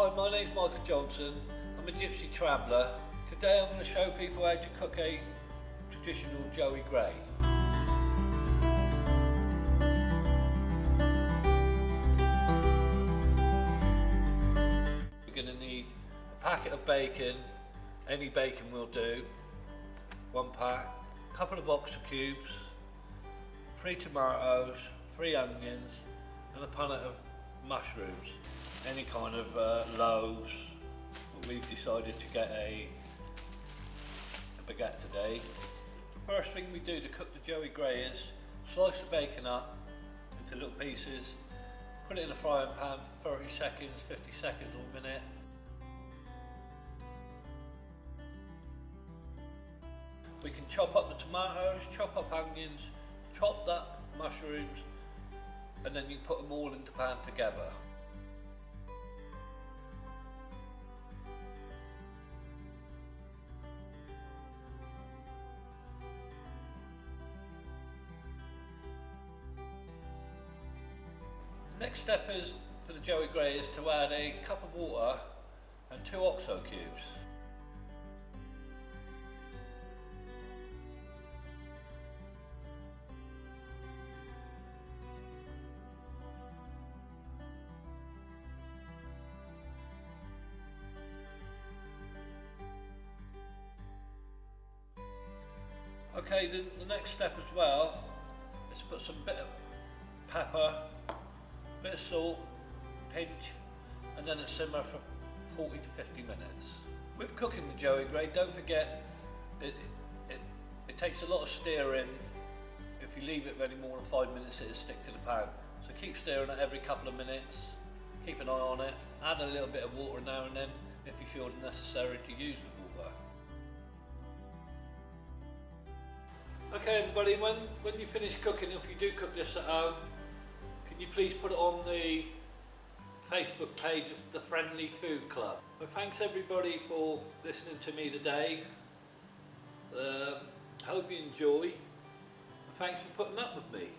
Hi, my name's Michael Johnson. I'm a Gypsy Traveller. Today I'm going to show people how to cook a traditional Joey Gray. We're going to need a packet of bacon, any bacon will do, 1 pack, a couple of oxo cubes, 3 tomatoes, 3 onions and a punnet of mushrooms. Any kind of loaves. We've decided to get a baguette today. The first thing we do to cook the Joey Gray is slice the bacon up into little pieces, put it in a frying pan for 30 seconds, 50 seconds or a minute. We can chop up the tomatoes, chop up onions, chop up mushrooms, and then you put them all into the pan together. The next step is for the Joey Gray is to add a cup of water and 2 oxo cubes. Okay, the next step as well is to put some bit of pepper, bit of salt, pinch, and then simmer for 40 to 50 minutes. With cooking the Joey Gray, don't forget it takes a lot of stirring. If you leave it for any more than 5 minutes, it'll stick to the pan. So keep stirring it every couple of minutes, keep an eye on it, add a little bit of water now and then if you feel necessary to use the water. Okay everybody, when you finish cooking, if you do cook this at home, can you please put it on the Facebook page of the Friendly Food Club. Well, thanks everybody for listening to me today. Hope you enjoy, and thanks for putting up with me.